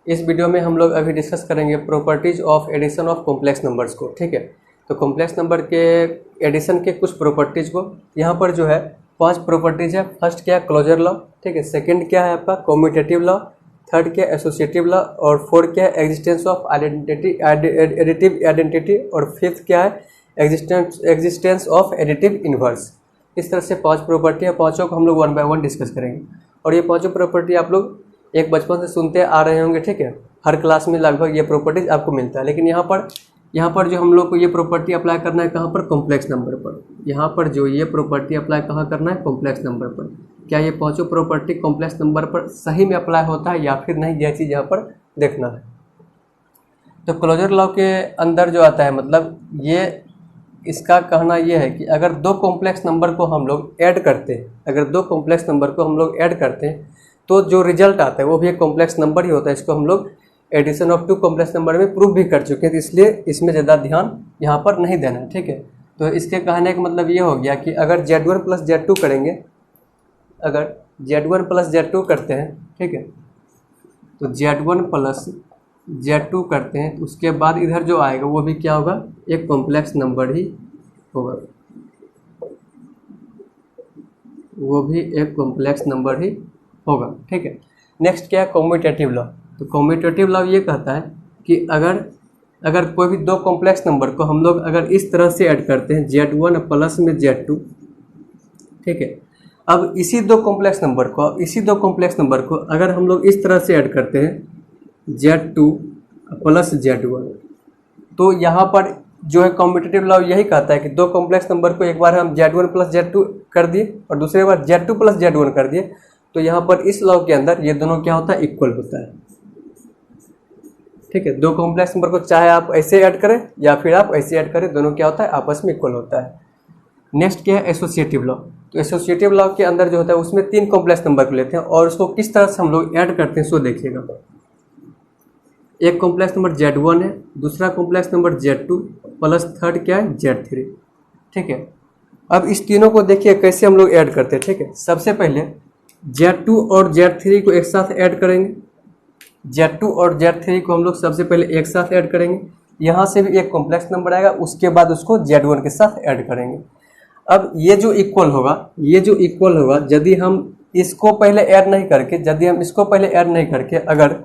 इस वीडियो में हम लोग अभी डिस्कस करेंगे properties of addition of complex numbers को। ठीक है, तो कॉम्प्लेक्स नंबर के एडिशन के कुछ प्रॉपर्टीज को यहाँ पर जो है 5 प्रॉपर्टीज है। फर्स्ट क्या है, क्लोजर लॉ। ठीक है, सेकंड क्या है आपका कम्यूटेटिव लॉ, थर्ड क्या है एसोसिएटिव लॉ, और फोर्थ क्या है existence of identity additive identity, और फिफ्थ क्या है एग्जिस्टेंस ऑफ एडिटिव इन्वर्स। इस तरह से 5 प्रॉपर्टी है, पाँचों को हम लोग 1 बाय 1 डिस्कस करेंगे। और ये पाँचों प्रॉपर्टी आप लोग एक बचपन से सुनते आ रहे होंगे। ठीक है, हर क्लास में लगभग ये प्रॉपर्टीज आपको मिलता है। लेकिन यहाँ पर जो हम लोग को ये प्रॉपर्टी अप्लाई करना है कहाँ पर, कॉम्प्लेक्स नंबर पर। यहाँ पर जो ये प्रॉपर्टी अप्लाई कहाँ करना है, कॉम्प्लेक्स नंबर पर। क्या ये पाँचों प्रॉपर्टी कॉम्प्लेक्स नंबर पर सही में अप्लाई होता है या फिर नहीं, यह चीज़ यहाँ पर देखना है। तो क्लोजर लॉ के अंदर जो आता है, मतलब ये इसका कहना यह है कि अगर 2 कॉम्प्लेक्स नंबर को हम लोग ऐड करते हैं, अगर 2 कॉम्प्लेक्स नंबर को हम लोग ऐड करते हैं तो जो रिजल्ट आता है वो भी एक कॉम्प्लेक्स नंबर ही होता है। इसको हम लोग एडिशन ऑफ 2 कॉम्प्लेक्स नंबर में प्रूव भी कर चुके हैं, तो इसलिए इसमें ज़्यादा ध्यान यहाँ पर नहीं देना है। ठीक है, तो इसके कहने का मतलब ये हो गया कि अगर Z1 प्लस Z2 करेंगे, अगर Z1 प्लस Z2 करते हैं, ठीक है, तो Z1 प्लस Z2 करते हैं तो उसके बाद इधर जो आएगा वो भी क्या होगा, एक कॉम्प्लेक्स नंबर ही होगा, वो भी एक कॉम्प्लेक्स नंबर ही होगा। ठीक है, नेक्स्ट क्या है कम्यूटेटिव लॉ। तो कम्यूटेटिव लॉ ये कहता है कि अगर कोई भी 2 कॉम्प्लेक्स नंबर को हम लोग अगर इस तरह से ऐड करते हैं Z1 प्लस में Z2, ठीक है, अब इसी 2 कॉम्प्लेक्स नंबर को अगर हम लोग इस तरह से ऐड करते हैं Z2 प्लस Z1, तो यहाँ पर जो है कम्यूटेटिव लॉ यही कहता है कि 2 कॉम्प्लेक्स नंबर को एक बार हम Z1 प्लस Z2 कर दिए और दूसरे बार Z2 प्लस Z1 कर दिए, तो यहाँ पर इस लॉ के अंदर ये दोनों क्या होता है, इक्वल होता है। ठीक है, 2 कॉम्प्लेक्स नंबर को चाहे आप ऐसे ऐड करें या फिर आप ऐसे ऐड करें, दोनों क्या होता है, आपस में इक्वल होता है। नेक्स्ट क्या है एसोसिएटिव लॉ। तो एसोसिएटिव लॉ के अंदर जो होता है उसमें 3 कॉम्प्लेक्स नंबर को लेते हैं और उसको किस तरह से हम लोग ऐड करते हैं सो देखिएगा। एक कॉम्प्लेक्स नंबर Z1 है, दूसरा complex number Z2 plus third क्या है Z3। ठीक है, अब इस तीनों को देखिए कैसे हम लोग ऐड करते हैं। ठीक है, सबसे पहले Z2 और Z3 को एक साथ ऐड करेंगे। Z2 और Z3 को हम लोग सबसे पहले एक साथ ऐड करेंगे, यहाँ से भी एक कॉम्प्लेक्स नंबर आएगा, उसके बाद उसको Z1 के साथ ऐड करेंगे। अब ये जो इक्वल होगा, यदि हम इसको पहले ऐड नहीं करके, अगर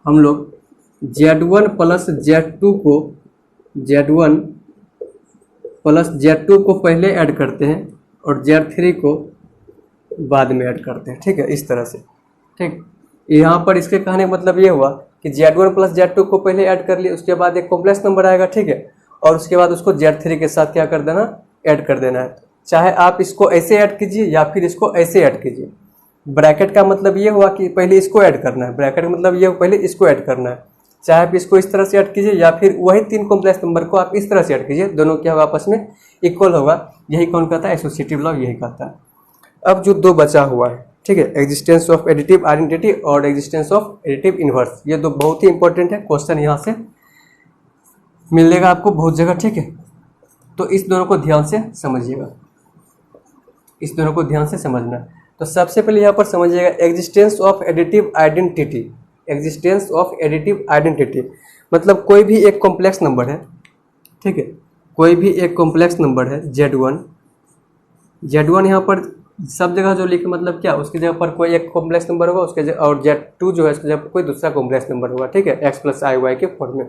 हम लोग Z1 प्लस Z2 को पहले ऐड करते हैं और Z3 को बाद में ऐड करते हैं। ठीक है, इस तरह से। ठीक, यहाँ पर इसके कहने का मतलब ये हुआ कि Z1 प्लस Z2 को पहले ऐड कर लिए, उसके बाद एक कॉम्प्लेक्स नंबर आएगा। ठीक है, और उसके बाद उसको Z3 के साथ क्या कर देना, ऐड कर देना है। चाहे आप इसको ऐसे ऐड कीजिए या फिर इसको ऐसे ऐड कीजिए। ब्रैकेट का मतलब ये हुआ कि पहले इसको ऐड करना है, ब्रैकेट का मतलब ये पहले इसको ऐड करना है। चाहे आप इसको इस तरह से ऐड कीजिए या फिर वही 3 कॉम्प्लेक्स नंबर को आप इस तरह से ऐड कीजिए, दोनों क्या होगा, आपस में इक्वल होगा। यही कौन कहता है, एसोसिएटिव लॉ यही कहता है। अब जो 2 बचा हुआ है, ठीक है, एग्जिस्टेंस ऑफ एडिटिव आइडेंटिटी और एग्जिस्टेंस ऑफ एडिटिव इन्वर्स, ये 2 बहुत ही इंपॉर्टेंट है। क्वेश्चन यहाँ से मिलेगा आपको बहुत जगह। ठीक है, तो इस दोनों को ध्यान से समझिएगा, इस दोनों को ध्यान से समझना है। तो सबसे पहले यहाँ पर समझिएगा existence of additive identity. Existence of additive identity मतलब कोई भी एक कॉम्प्लेक्स नंबर है। ठीक है, कोई भी एक कॉम्प्लेक्स नंबर है Z1 यहाँ पर सब जगह जो लिखे मतलब क्या, उसकी जगह पर कोई एक कॉम्प्लेक्स नंबर होगा, उसके जगह और Z2 जो है उसकी जगह पर कोई दूसरा कॉम्प्लेक्स नंबर होगा। ठीक है, x प्लस आई वाई के फॉर्म में।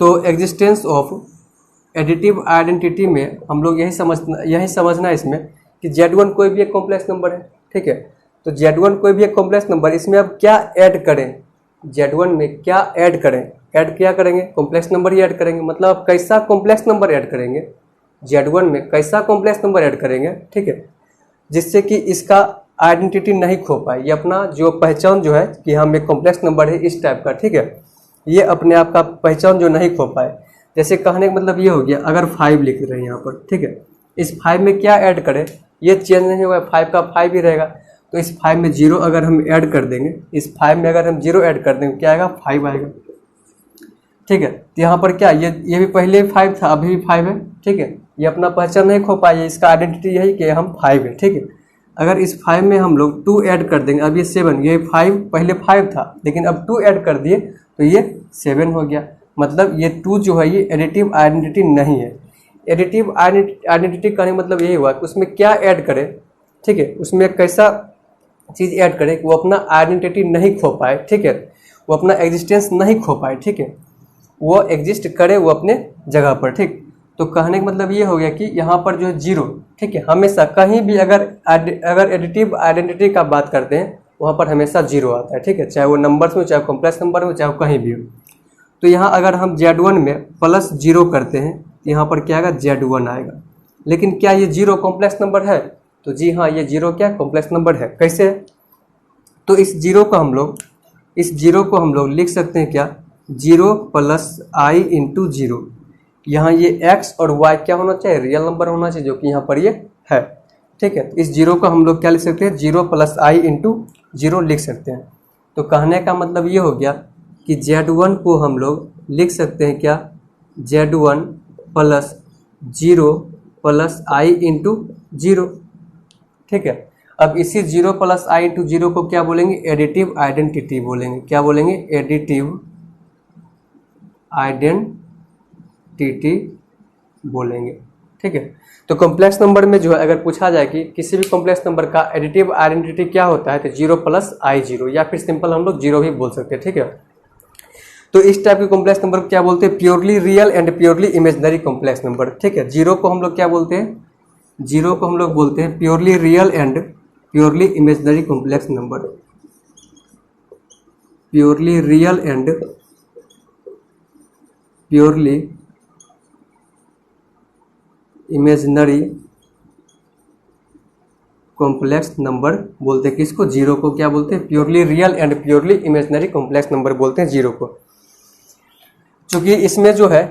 तो एग्जिस्टेंस ऑफ एडिटिव आइडेंटिटी में हम लोग यही समझना है इसमें कि Z1 कोई भी एक कॉम्प्लेक्स नंबर है। ठीक है, तो Z1 कोई भी एक कॉम्प्लेक्स नंबर, इसमें अब क्या ऐड करें, Z1 में क्या ऐड करें, ऐड क्या करेंगे, कॉम्प्लेक्स नंबर ही ऐड करेंगे। मतलब आप कैसा कॉम्प्लेक्स नंबर ऐड करेंगे, Z1 में कैसा कॉम्प्लेक्स नंबर ऐड करेंगे, ठीक है, जिससे कि इसका आइडेंटिटी नहीं खो पाए, ये अपना जो पहचान जो है कि हम एक कॉम्प्लेक्स नंबर है इस टाइप का। ठीक है, ये अपने आप का पहचान जो नहीं खो पाए। जैसे कहने का मतलब ये हो गया, अगर 5 लिख रहे हैं यहाँ पर, ठीक है, इस 5 में क्या ऐड करें, ये चेंज नहीं हुआ, 5 का 5 ही रहेगा। तो इस 5 में 0 अगर हम ऐड कर देंगे, इस 5 में अगर हम 0 ऐड कर देंगे क्या आएगा, 5 आएगा। ठीक है, तो यहाँ पर क्या ये भी पहले 5 था, अभी भी 5 है। ठीक है, ये अपना पहचान नहीं खो पाए, इसका आइडेंटिटी यही कि हम 5 है। ठीक है, अगर इस 5 में हम लोग 2 ऐड कर देंगे, अब ये 7, ये 5 पहले 5 था लेकिन अब 2 ऐड कर दिए तो ये 7 हो गया। मतलब ये 2 जो है ये एडिटिव आइडेंटिटी नहीं है। एडिटिव आइडेंटिटी का मतलब यही हुआ कि उसमें क्या ऐड करें, ठीक है, उसमें कैसा चीज़ ऐड करें कि वो अपना आइडेंटिटी नहीं खो पाए, ठीक है, वो अपना एग्जिस्टेंस नहीं खो पाए, ठीक है, वो एग्जिस्ट करे वो अपने जगह पर, ठीक। तो कहने का मतलब ये हो गया कि यहाँ पर जो है 0, ठीक है, हमेशा कहीं भी अगर एडिटिव आइडेंटिटी का बात करते हैं वहाँ पर हमेशा 0 आता है, ठीक है, चाहे वो नंबर्स में, चाहे कॉम्प्लेक्स नंबर में, चाहे वो कहीं भी हो। तो यहाँ अगर हम Z1 में +0 करते हैं यहाँ पर क्या आएगा, Z1 आएगा। लेकिन क्या ये 0 कॉम्प्लेक्स नंबर है? तो जी हाँ, ये 0 क्या कॉम्प्लेक्स नंबर है। कैसे? तो इस 0 को हम लोग लिख सकते हैं क्या, 0 + i × 0। यहाँ ये x और y क्या होना चाहिए, रियल नंबर होना चाहिए, जो कि यहाँ पर ये है, ठीक है। इस 0 को हम लोग क्या लिख सकते हैं, 0 + i × 0 लिख सकते हैं। तो कहने का मतलब ये हो गया कि Z1 को हम लोग लिख सकते हैं क्या, Z1 + 0 + i × 0, ठीक है। अब इसी 0 + i × 0 को क्या बोलेंगे, एडिटिव आइडेंटिटी बोलेंगे। क्या बोलेंगे, एडिटिव आइडेंटिटी बोलेंगे, ठीक है। तो कॉम्प्लेक्स नंबर में जो है अगर पूछा जाए कि किसी भी कॉम्प्लेक्स नंबर का एडिटिव आइडेंटिटी क्या होता है, तो 0 + i 0, या फिर सिंपल हम लोग 0 भी बोल सकते हैं, ठीक है। तो इस टाइप के कॉम्प्लेक्स नंबर को क्या बोलते हैं, purely real and purely imaginary complex number, ठीक है। 0 को हम लोग क्या बोलते हैं, 0 को हम लोग बोलते हैं purely real and purely imaginary complex number, purely real and purely imaginary complex number बोलते हैं। किसको, 0 को क्या बोलते हैं, purely real and purely imaginary complex number बोलते हैं 0 को। क्योंकि इसमें जो है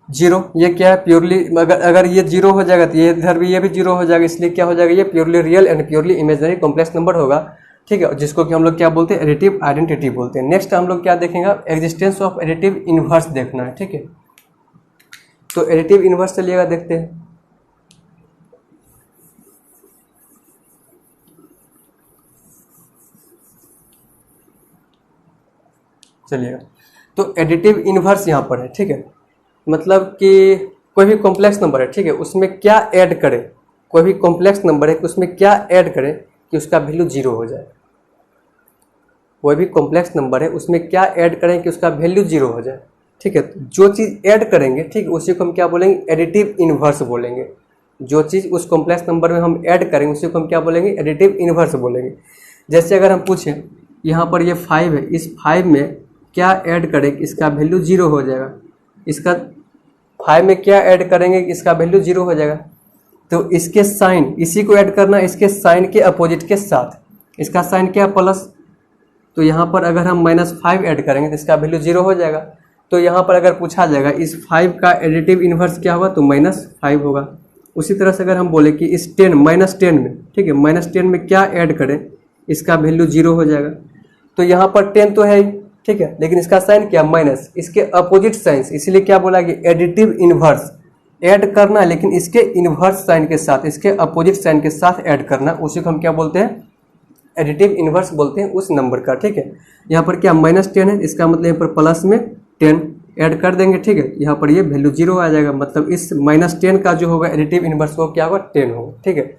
0, ये क्या है, प्योरली, अगर ये 0 हो जाएगा तो ये इधर भी, ये भी 0 हो जाएगा, इसलिए क्या हो जाएगा, ये purely real and purely imaginary complex number होगा, ठीक है, जिसको कि हम लोग क्या बोलते हैं, एडिटिव आइडेंटिटी बोलते हैं। नेक्स्ट हम लोग क्या देखेंगे, एग्जिस्टेंस ऑफ एडिटिव इनवर्स देखना है, ठीक है। तो एडिटिव इनवर्स चलिएगा देखते हैं। चलिएगा, तो एडिटिव इनवर्स यहाँ पर है, ठीक है। मतलब कि कोई भी कॉम्प्लेक्स नंबर है, ठीक है, उसमें क्या ऐड करें, कोई भी कॉम्प्लेक्स नंबर है कि उसमें क्या ऐड करें कि उसका वैल्यू 0 हो जाए। कोई भी कॉम्प्लेक्स नंबर है उसमें क्या ऐड करें कि उसका वैल्यू 0 हो जाए, ठीक है। जो चीज़ ऐड करेंगे, ठीक है, उसी को हम क्या बोलेंगे, एडिटिव इनवर्स बोलेंगे। जो चीज़ उस कॉम्प्लेक्स नंबर में हम ऐड करेंगे उसी को हम क्या बोलेंगे, एडिटिव इनवर्स बोलेंगे। जैसे अगर हम पूछें यहाँ पर ये 5 है, इस 5 में क्या ऐड करें कि इसका वैल्यू 0 हो जाएगा, इसका 5 में क्या ऐड करेंगे कि इसका वैल्यू 0 हो जाएगा। तो इसके साइन, इसी को ऐड करना, इसके साइन के अपोजिट के साथ, इसका साइन क्या, प्लस। तो यहाँ पर अगर हम -5 ऐड करेंगे तो इसका वैल्यू 0 हो जाएगा। तो यहाँ पर अगर पूछा जाएगा इस 5 का एडिटिव इनवर्स क्या होगा, तो -5 होगा। उसी तरह से अगर हम बोले कि इस 10 -10 में, ठीक है, -10 में क्या ऐड करें, इसका वैल्यू 0 हो जाएगा। तो यहाँ पर 10 तो है ही, ठीक है, लेकिन इसका साइन क्या, माइनस, इसके अपोजिट साइंस, इसलिए क्या बोला कि एडिटिव इनवर्स ऐड करना है, लेकिन इसके इनवर्स साइन के साथ, इसके अपोजिट साइन के साथ ऐड करना, उसी को हम क्या बोलते हैं, एडिटिव इनवर्स बोलते हैं उस नंबर का, ठीक है। यहाँ पर क्या -10 है, इसका मतलब यहाँ पर प्लस में 10 ऐड कर देंगे, ठीक है, यहाँ पर ये वैल्यू 0 आ जाएगा। मतलब इस -10 का जो होगा एडिटिव इनवर्स वो क्या होगा, 10 होगा, ठीक है।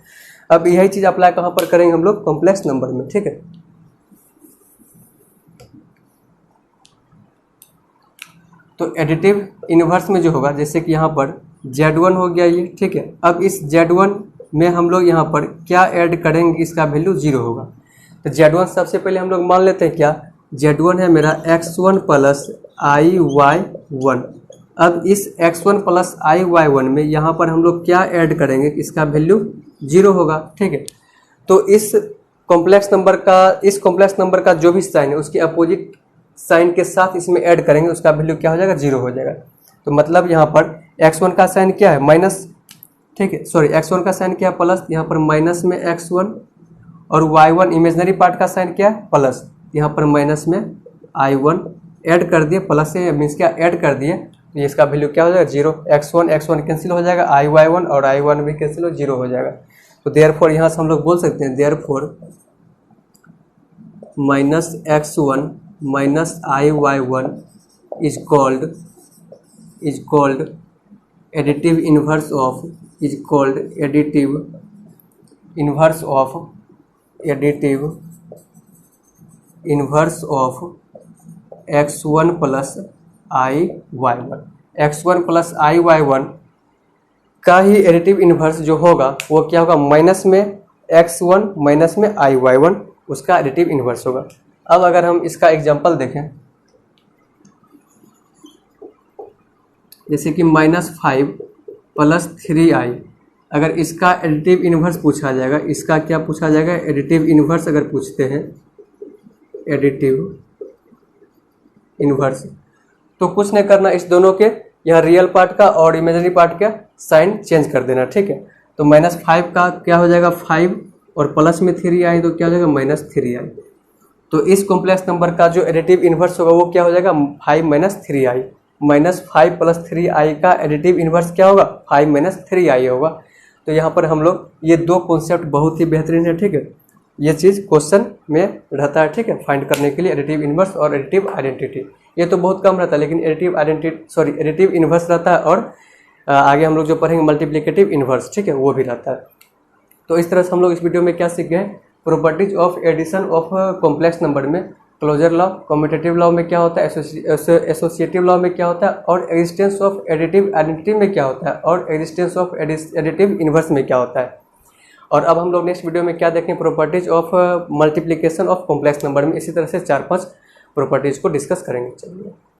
अब यही चीज़ अप्लाई कहाँ पर करेंगे हम लोग, कॉम्प्लेक्स नंबर में, ठीक है। तो एडिटिव इनवर्स में जो होगा, जैसे कि यहाँ पर Z1 हो गया ये, ठीक है। अब इस Z1 में हम लोग यहाँ पर क्या ऐड करेंगे, इसका वैल्यू 0 होगा। तो Z1 सबसे पहले हम लोग मान लेते हैं क्या, Z1 है मेरा x1 + iy1। अब इस x1 + iy1 में यहाँ पर हम लोग क्या ऐड करेंगे, इसका वैल्यू 0 होगा, ठीक है। तो इस कॉम्प्लेक्स नंबर का जो भी साइन है उसके अपोजिट साइन के साथ इसमें ऐड करेंगे, उसका वैल्यू क्या हो जाएगा, 0 हो जाएगा। तो मतलब यहाँ पर x1 का साइन क्या है, माइनस, ठीक है, सॉरी, x1 का साइन क्या है, प्लस, यहाँ पर माइनस में x1, और y1 इमेजिनरी पार्ट का साइन क्या है, प्लस, यहाँ पर माइनस में i1 ऐड कर दिए, प्लस से मीन्स क्या ऐड कर दिए, तो इसका वैल्यू क्या हो जाएगा, 0। x1 कैंसिल हो जाएगा, i y1 और i1 भी कैंसिल हो, 0 हो जाएगा। तो देयरफॉर यहाँ से हम लोग बोल सकते हैं therefore -x1 -iy1 is called additive inverse of x1 plus iy1। x1 plus iy1 का ही एडिटिव इन्वर्स जो होगा वो क्या होगा, माइनस में x1 माइनस में iy1 उसका एडिटिव इन्वर्स होगा। अब अगर हम इसका एग्जांपल देखें, जैसे कि -5 प्लस 3i, अगर इसका एडिटिव इन्वर्स पूछा जाएगा, इसका क्या पूछा जाएगा, एडिटिव इन्वर्स अगर पूछते हैं, एडिटिव इन्वर्स, तो कुछ नहीं करना, इस दोनों के यहाँ रियल पार्ट का और इमेजिनरी पार्ट का साइन चेंज कर देना, ठीक है। तो -5 का क्या हो जाएगा 5 और प्लस में 3i तो क्या हो जाएगा -3i। तो इस कॉम्प्लेक्स नंबर का जो एडिटिव इन्वर्स होगा वो क्या हो जाएगा 5 - 3i। -5 प्लस 3i का एडिटिव इन्वर्स क्या होगा 5 - 3i होगा। तो यहाँ पर हम लोग ये दो कॉन्सेप्ट बहुत ही बेहतरीन है, ठीक है। ये चीज़ क्वेश्चन में रहता है, ठीक है, फाइंड करने के लिए एडिटिव इन्वर्स और एडिटिव आइडेंटिटी। ये तो बहुत कम रहता है, लेकिन एडिटिव इन्वर्स रहता है, और आगे हम लोग जो पढ़ेंगे मल्टीप्लिकेटिव इन्वर्स, ठीक है, वो भी रहता है। तो इस तरह से हम लोग इस वीडियो में क्या सीख गए, properties of addition of complex number में क्लोजर लॉ, कम्यूटेटिव लॉ में क्या होता है, एसोसिएटिव लॉ में क्या होता है, और एग्जिस्टेंस ऑफ एडिटिव आइडेंटिटी में क्या होता है, और एग्जिस्टेंस ऑफ एडिटिव इन्वर्स में क्या होता है। और अब हम लोग नेक्स्ट वीडियो में क्या देखें, properties of multiplication of complex number में इसी तरह से 4-5 प्रॉपर्टीज को डिस्कस करेंगे। चलिए।